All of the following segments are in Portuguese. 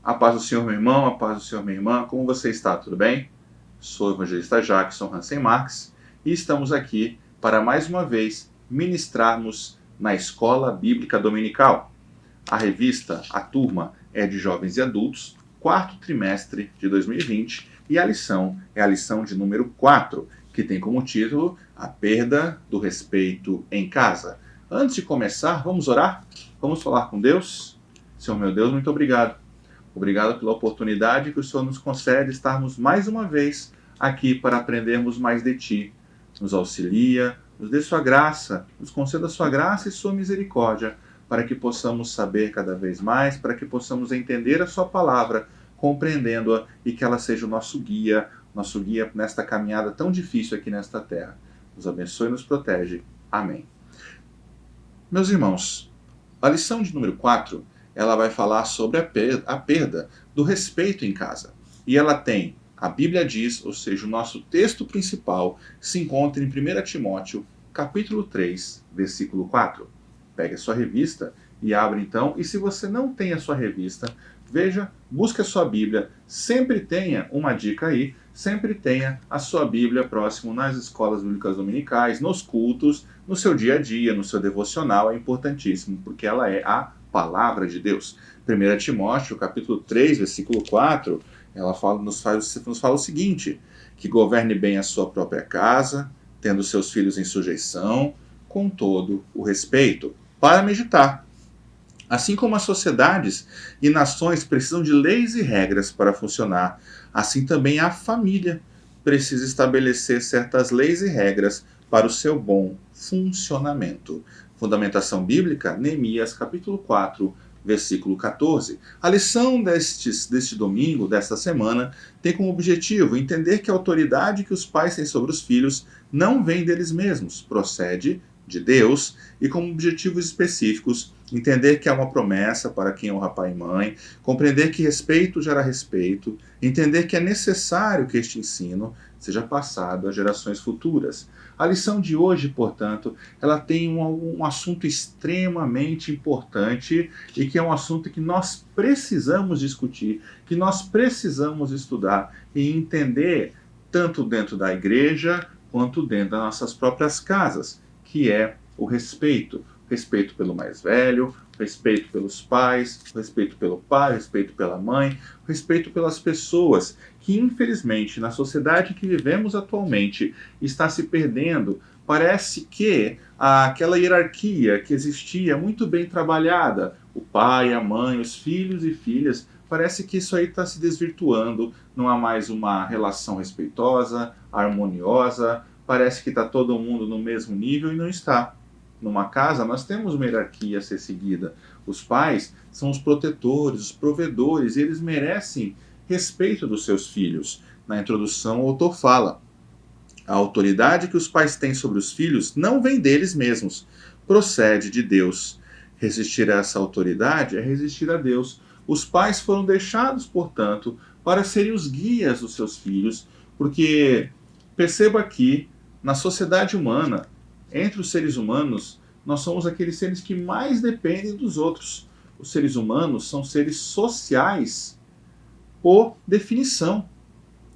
A paz do Senhor, meu irmão, a paz do Senhor, minha irmã. Como você está? Tudo bem? Sou o evangelista Jackson Hansen Marques e estamos aqui para mais uma vez ministrarmos na Escola Bíblica Dominical. A revista, a turma, é de jovens e adultos, quarto trimestre de 2020, e a lição é a lição de número 4, que tem como título A Perda do Respeito em Casa. Antes de começar, vamos orar? Vamos falar com Deus? Senhor meu Deus, muito obrigado. Obrigado pela oportunidade que o Senhor nos concede estarmos mais uma vez aqui para aprendermos mais de Ti. Nos auxilia, nos dê Sua graça, nos conceda Sua graça e Sua misericórdia, para que possamos saber cada vez mais, para que possamos entender a Sua palavra, compreendendo-a e que ela seja o nosso guia nesta caminhada tão difícil aqui nesta terra. Nos abençoe e nos protege. Amém. Meus irmãos, a lição de número 4, ela vai falar sobre a perda do respeito em casa. E ela tem, a Bíblia diz, ou seja, o nosso texto principal se encontra em 1 Timóteo, capítulo 3, versículo 4. Pegue a sua revista e abre então, e se você não tem a sua revista, veja, busque a sua Bíblia, sempre tenha uma dica aí, sempre tenha a sua Bíblia próximo nas escolas bíblicas dominicais, nos cultos, no seu dia a dia, no seu devocional, é importantíssimo, porque ela é a Palavra de Deus. 1 Timóteo, capítulo 3, versículo 4, ela nos fala o seguinte, que governe bem a sua própria casa, tendo seus filhos em sujeição, com todo o respeito, para meditar. Assim como as sociedades e nações precisam de leis e regras para funcionar, assim também a família precisa estabelecer certas leis e regras para o seu bom funcionamento. Fundamentação bíblica, Neemias, capítulo 4, versículo 14. A lição deste domingo, desta semana, tem como objetivo entender que a autoridade que os pais têm sobre os filhos não vem deles mesmos, procede de Deus, e como objetivos específicos, entender que há uma promessa para quem honra pai e mãe, compreender que respeito gera respeito, entender que é necessário que este ensino seja passado às gerações futuras. A lição de hoje, portanto, ela tem um assunto extremamente importante e que é um assunto que nós precisamos discutir, que nós precisamos estudar e entender tanto dentro da igreja quanto dentro das nossas próprias casas, que é o respeito. Respeito pelo mais velho, respeito pelos pais, respeito pelo pai, respeito pela mãe, respeito pelas pessoas que, infelizmente, na sociedade que vivemos atualmente, está se perdendo. Parece que aquela hierarquia que existia muito bem trabalhada, o pai, a mãe, os filhos e filhas, parece que isso aí está se desvirtuando, não há mais uma relação respeitosa, harmoniosa, parece que está todo mundo no mesmo nível e não está. Numa casa, nós temos uma hierarquia a ser seguida. Os pais são os protetores, os provedores, e eles merecem respeito dos seus filhos. Na introdução, o autor fala: a autoridade que os pais têm sobre os filhos não vem deles mesmos, procede de Deus. Resistir a essa autoridade é resistir a Deus. Os pais foram deixados, portanto, para serem os guias dos seus filhos, porque perceba aqui, na sociedade humana, entre os seres humanos, nós somos aqueles seres que mais dependem dos outros. Os seres humanos são seres sociais por definição,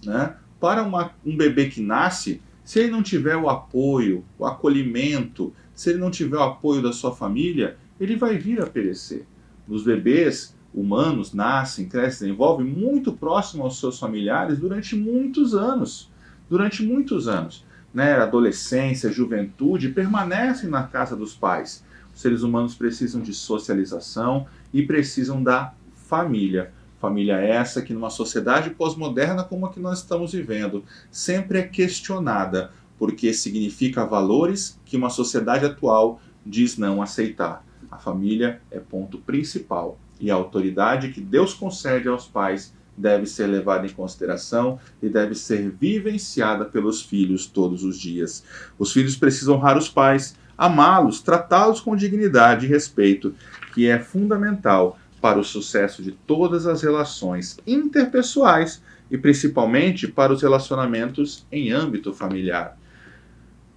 né? Para um bebê que nasce, se ele não tiver o apoio, o acolhimento, se ele não tiver o apoio da sua família, ele vai vir a perecer. Os bebês humanos nascem, crescem, desenvolvem muito próximo aos seus familiares durante muitos anos. Durante muitos anos. Né, adolescência, juventude, permanecem na casa dos pais. Os seres humanos precisam de socialização e precisam da família. Família essa que numa sociedade pós-moderna como a que nós estamos vivendo, sempre é questionada, porque significa valores que uma sociedade atual diz não aceitar. A família é ponto principal e a autoridade que Deus concede aos pais deve ser levada em consideração e deve ser vivenciada pelos filhos todos os dias. Os filhos precisam honrar os pais, amá-los, tratá-los com dignidade e respeito, que é fundamental para o sucesso de todas as relações interpessoais e principalmente para os relacionamentos em âmbito familiar.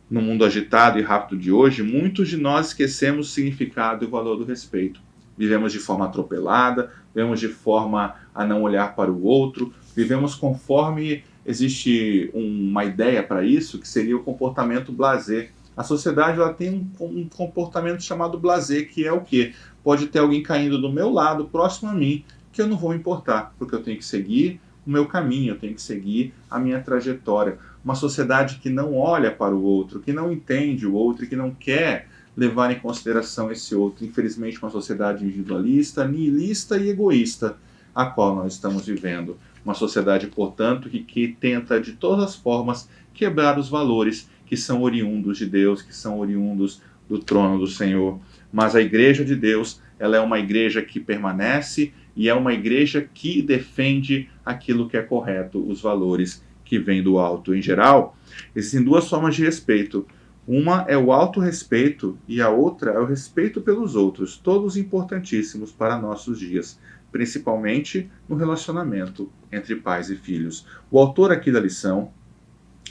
No mundo agitado e rápido de hoje, muitos de nós esquecemos o significado e o valor do respeito. vivemos de forma atropelada, vivemos de forma a não olhar para o outro, vivemos conforme existe uma ideia para isso, que seria o comportamento blasé. A sociedade ela tem um comportamento chamado blasé, que é o quê? Pode ter alguém caindo do meu lado, próximo a mim, que eu não vou me importar, porque eu tenho que seguir o meu caminho, eu tenho que seguir a minha trajetória. Uma sociedade que não olha para o outro, que não entende o outro e que não quer levar em consideração esse outro. Infelizmente, uma sociedade individualista, nihilista e egoísta, a qual nós estamos vivendo. Uma sociedade, portanto, que tenta de todas as formas quebrar os valores que são oriundos de Deus, que são oriundos do trono do Senhor. Mas a igreja de Deus, ela é uma igreja que permanece e é uma igreja que defende aquilo que é correto, os valores que vêm do alto. Em geral, existem duas formas de respeito. Uma é o autorrespeito e a outra é o respeito pelos outros, todos importantíssimos para nossos dias, principalmente no relacionamento entre pais e filhos. O autor aqui da lição,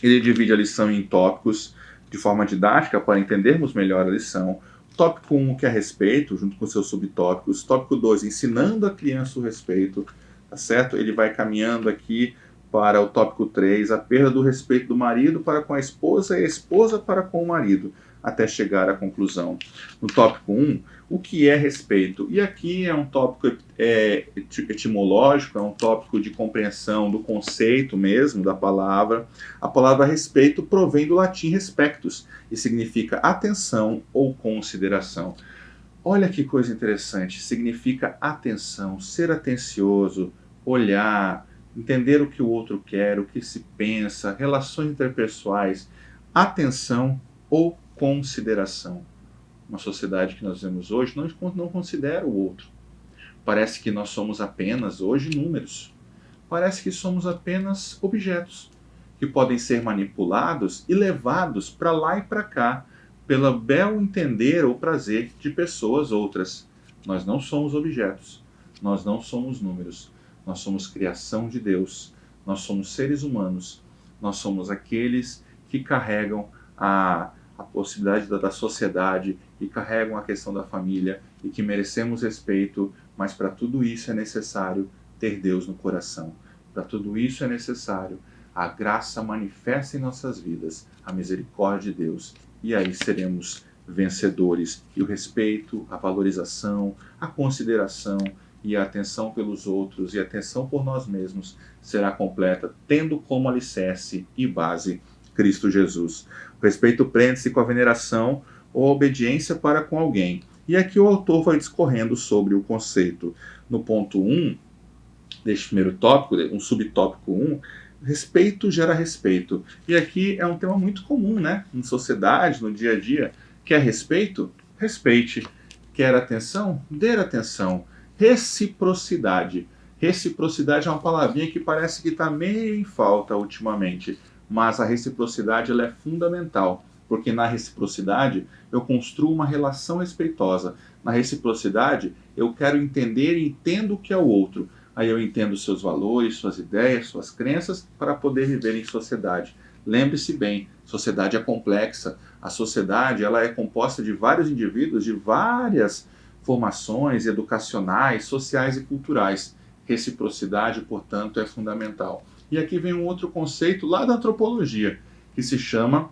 ele divide a lição em tópicos de forma didática para entendermos melhor a lição. Tópico 1, que é respeito, junto com seus subtópicos. Tópico 2, ensinando a criança o respeito, tá certo? Ele vai caminhando aqui para o tópico 3, a perda do respeito do marido para com a esposa e a esposa para com o marido, até chegar à conclusão. No tópico 1, o que é respeito? E aqui é um tópico etimológico, é um tópico de compreensão do conceito mesmo da palavra. A palavra respeito provém do latim respectus e significa atenção ou consideração. Olha que coisa interessante, significa atenção, ser atencioso, olhar, entender o que o outro quer, o que se pensa, relações interpessoais, atenção ou consideração. Uma sociedade que nós vemos hoje não considera o outro. Parece que nós somos apenas, hoje, números. Parece que somos apenas objetos que podem ser manipulados e levados para lá e para cá pelo bel entender ou prazer de pessoas outras. Nós não somos objetos, nós não somos números, nós somos criação de Deus, nós somos seres humanos, nós somos aqueles que carregam a possibilidade da sociedade e carregam a questão da família e que merecemos respeito, mas para tudo isso é necessário ter Deus no coração. Para tudo isso é necessário a graça manifesta em nossas vidas, a misericórdia de Deus, e aí seremos vencedores. E o respeito, a valorização, a consideração e a atenção pelos outros e a atenção por nós mesmos será completa, tendo como alicerce e base Cristo Jesus. O respeito prende-se com a veneração ou a obediência para com alguém. E aqui o autor vai discorrendo sobre o conceito. No ponto 1, deste primeiro tópico, um subtópico 1, respeito gera respeito. E aqui é um tema muito comum, né? Em sociedade, no dia a dia. Quer respeito? Respeite. Quer atenção? Dê atenção. Reciprocidade. Reciprocidade é uma palavrinha que parece que está meio em falta ultimamente, mas a reciprocidade ela é fundamental, porque na reciprocidade eu construo uma relação respeitosa. Na reciprocidade eu quero entender e entendo o que é o outro. Aí eu entendo seus valores, suas ideias, suas crenças, para poder viver em sociedade. Lembre-se bem, sociedade é complexa. A sociedade ela é composta de vários indivíduos, de várias formações educacionais, sociais e culturais. Reciprocidade, portanto, é fundamental. E aqui vem um outro conceito lá da antropologia, que se chama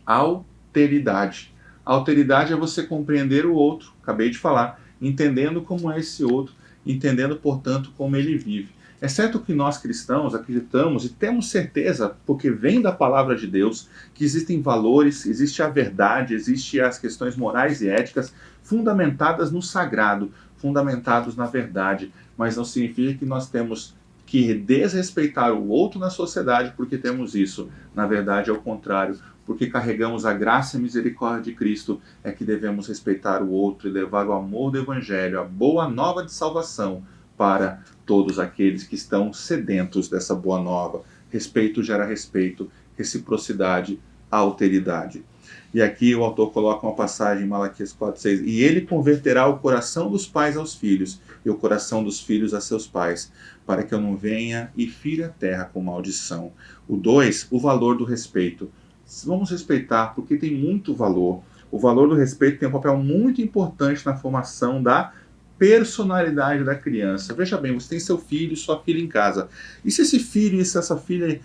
alteridade. A alteridade é você compreender o outro, acabei de falar, entendendo como é esse outro, entendendo, portanto, como ele vive. É certo que nós cristãos acreditamos e temos certeza, porque vem da palavra de Deus, que existem valores, existe a verdade, existe as questões morais e éticas fundamentadas no sagrado, fundamentados na verdade, mas não significa que nós temos que desrespeitar o outro na sociedade porque temos isso. Na verdade, é o contrário. Porque carregamos a graça e a misericórdia de Cristo, é que devemos respeitar o outro e levar o amor do Evangelho, a boa nova de salvação, para todos aqueles que estão sedentos dessa boa nova. Respeito gera respeito, reciprocidade, alteridade. E aqui o autor coloca uma passagem em Malaquias 4,6. E ele converterá o coração dos pais aos filhos, e o coração dos filhos a seus pais, para que eu não venha e fira a terra com maldição. O 2, o valor do respeito. Vamos respeitar, porque tem muito valor. O valor do respeito tem um papel muito importante na formação da personalidade da criança. Veja bem, você tem seu filho e sua filha em casa. E se esse filho e se essa filha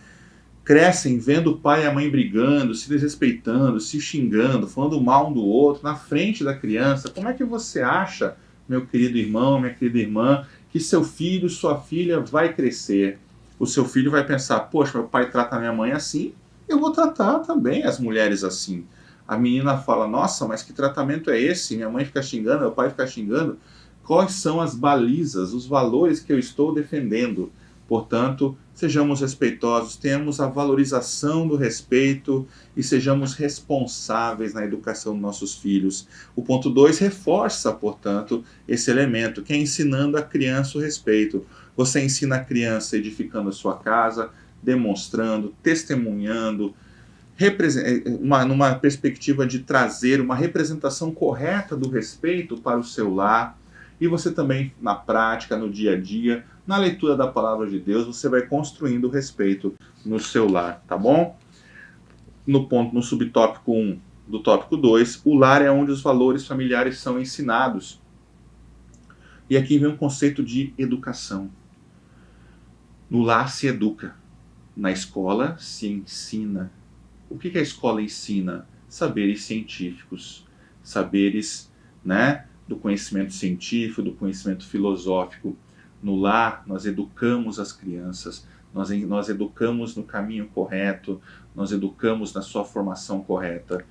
crescem vendo o pai e a mãe brigando, se desrespeitando, se xingando, falando mal um do outro, na frente da criança, como é que você acha, meu querido irmão, minha querida irmã, que seu filho, sua filha vai crescer? O seu filho vai pensar, poxa, meu pai trata a minha mãe assim, eu vou tratar também as mulheres assim. A menina fala, nossa, mas que tratamento é esse? Minha mãe fica xingando, meu pai fica xingando. Quais são as balizas, os valores que eu estou defendendo? Portanto, sejamos respeitosos, tenhamos a valorização do respeito e sejamos responsáveis na educação dos nossos filhos. O ponto 2 reforça, portanto, esse elemento, que é ensinando a criança o respeito. Você ensina a criança edificando a sua casa, demonstrando, testemunhando, numa perspectiva de trazer uma representação correta do respeito para o seu lar. E você também, na prática, no dia a dia, na leitura da palavra de Deus, você vai construindo o respeito no seu lar, tá bom? No subtópico 1 do tópico 2, o lar é onde os valores familiares são ensinados. E aqui vem um conceito de educação. No lar se educa, na escola se ensina. O que a escola ensina? Saberes científicos, saberes, né, do conhecimento científico, do conhecimento filosófico. No lar, nós educamos as crianças, nós educamos no caminho correto, nós educamos na sua formação correta.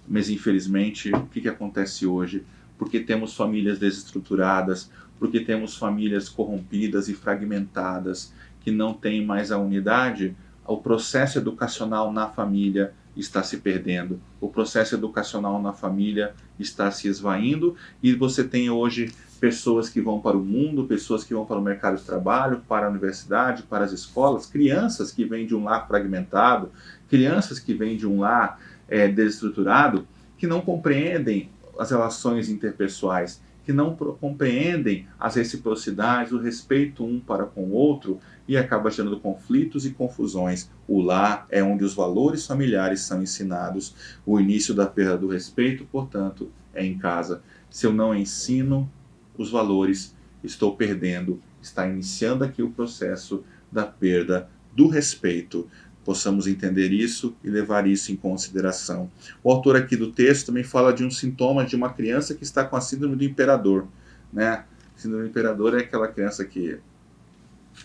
Mas, infelizmente, o que acontece hoje? Porque temos famílias desestruturadas, porque temos famílias corrompidas e fragmentadas, que não têm mais a unidade, o processo educacional na família está se perdendo. O processo educacional na família está se esvaindo e você tem hoje pessoas que vão para o mundo, pessoas que vão para o mercado de trabalho, para a universidade, para as escolas, crianças que vêm de um lar fragmentado, crianças que vêm de um lar desestruturado, que não compreendem as relações interpessoais, que não compreendem as reciprocidades, o respeito um para com o outro, e acaba gerando conflitos e confusões. O lar é onde os valores familiares são ensinados. O início da perda do respeito, portanto, é em casa. Se eu não ensino os valores, estou perdendo. Está iniciando aqui o processo da perda do respeito. Possamos entender isso e levar isso em consideração. O autor aqui do texto também fala de um sintoma de uma criança que está com a síndrome do imperador, né? Síndrome do imperador é aquela criança que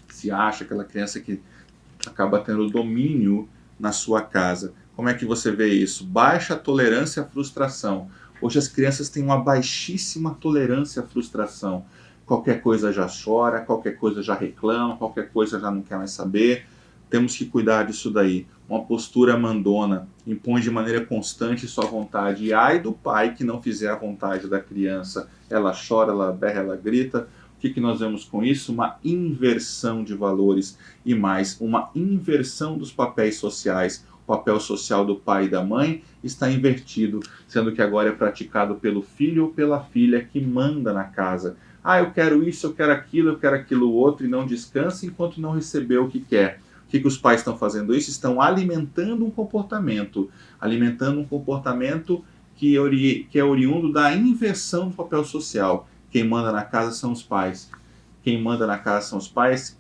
se acha, aquela criança que acaba tendo domínio na sua casa. Como é que você vê isso? Baixa tolerância à frustração. Hoje as crianças têm uma baixíssima tolerância à frustração. Qualquer coisa já chora, qualquer coisa já reclama, qualquer coisa já não quer mais saber. Temos que cuidar disso daí. Uma postura mandona, impõe de maneira constante sua vontade. E ai do pai que não fizer a vontade da criança. Ela chora, ela berra, ela grita. O que nós vemos com isso? Uma inversão de valores e mais, uma inversão dos papéis sociais. O papel social do pai e da mãe está invertido, sendo que agora é praticado pelo filho ou pela filha que manda na casa. Ah, eu quero isso, eu quero aquilo outro, e não descansa enquanto não recebeu o que quer. O que os pais estão fazendo isso? Estão alimentando um comportamento que é oriundo da inversão do papel social. Quem manda na casa são os pais. Quem manda na casa são os pais.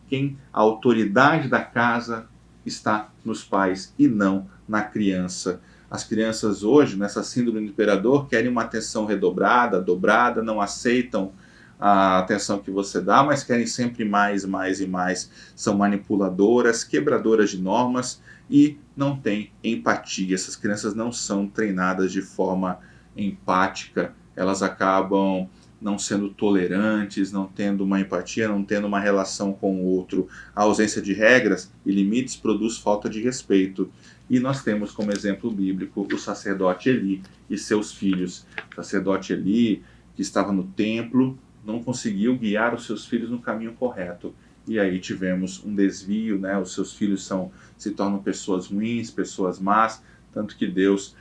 A autoridade da casa está nos pais e não na criança. As crianças hoje, nessa síndrome do imperador, querem uma atenção redobrada, dobrada, não aceitam a atenção que você dá, mas querem sempre mais, mais e mais. São manipuladoras, quebradoras de normas e não têm empatia. Essas crianças não são treinadas de forma empática, elas acabam não sendo tolerantes, não tendo uma empatia, não tendo uma relação com o outro. A ausência de regras e limites produz falta de respeito. E nós temos como exemplo bíblico o sacerdote Eli e seus filhos. O sacerdote Eli, que estava no templo, não conseguiu guiar os seus filhos no caminho correto. E aí tivemos um desvio, né? Os seus filhos se tornam pessoas ruins, pessoas más, tanto que Deus,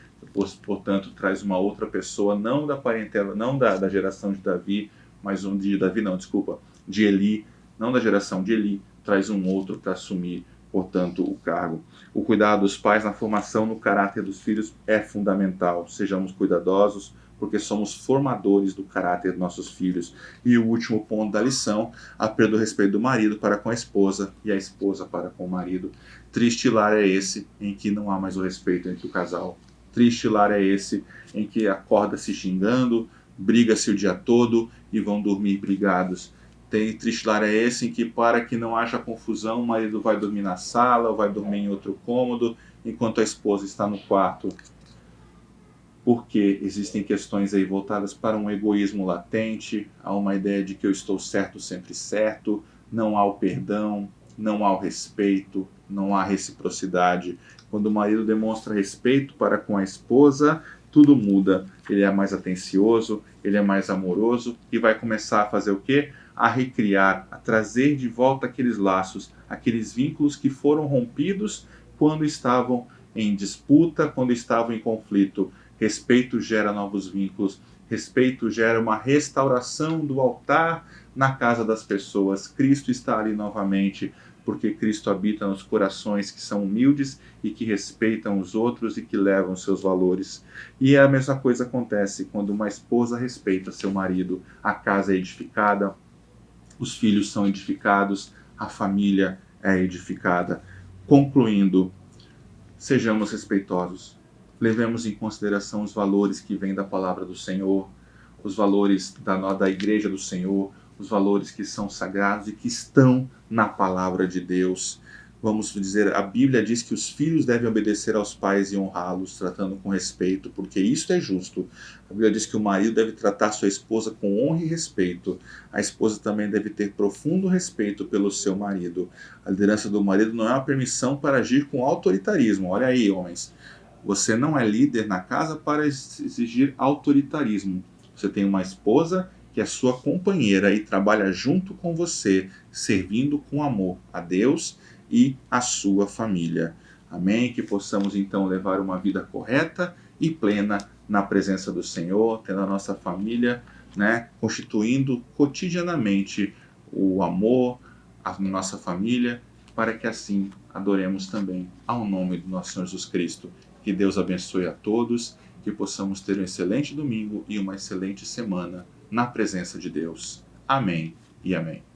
portanto, traz uma outra pessoa, não da parentela, não da geração de Davi, mas de Eli, não da geração de Eli, traz um outro para assumir, portanto, o cargo. O cuidado dos pais na formação no caráter dos filhos é fundamental. Sejamos cuidadosos, porque somos formadores do caráter dos nossos filhos. E o último ponto da lição, a perda do respeito do marido para com a esposa e a esposa para com o marido. Triste lar é esse em que não há mais o respeito entre o casal. Triste lar é esse em que acorda se xingando, briga-se o dia todo e vão dormir brigados. Triste lar é esse em que, para que não haja confusão, o marido vai dormir na sala ou vai dormir em outro cômodo, enquanto a esposa está no quarto. Porque existem questões aí voltadas para um egoísmo latente, há uma ideia de que eu estou certo, sempre certo, não há o perdão, não há o respeito, não há reciprocidade. Quando o marido demonstra respeito para com a esposa, tudo muda. Ele é mais atencioso, ele é mais amoroso e vai começar a fazer o quê? A recriar, a trazer de volta aqueles laços, aqueles vínculos que foram rompidos quando estavam em disputa, quando estavam em conflito. Respeito gera novos vínculos, respeito gera uma restauração do altar na casa das pessoas. Cristo está ali novamente, porque Cristo habita nos corações que são humildes e que respeitam os outros e que levam seus valores. E a mesma coisa acontece quando uma esposa respeita seu marido. A casa é edificada, os filhos são edificados, a família é edificada. Concluindo, sejamos respeitosos. Levemos em consideração os valores que vêm da palavra do Senhor, os valores da igreja do Senhor, os valores que são sagrados e que estão na palavra de Deus. Vamos dizer, a Bíblia diz que os filhos devem obedecer aos pais e honrá-los, tratando com respeito, porque isso é justo. A Bíblia diz que o marido deve tratar sua esposa com honra e respeito. A esposa também deve ter profundo respeito pelo seu marido. A liderança do marido não é uma permissão para agir com autoritarismo. Olha aí, homens. Você não é líder na casa para exigir autoritarismo. Você tem uma esposa que é sua companheira e trabalha junto com você, servindo com amor a Deus e a sua família. Amém? Que possamos então levar uma vida correta e plena na presença do Senhor, tendo a nossa família, constituindo cotidianamente o amor à nossa família, para que assim adoremos também ao nome do nosso Senhor Jesus Cristo. Que Deus abençoe a todos, que possamos ter um excelente domingo e uma excelente semana na presença de Deus. Amém e amém.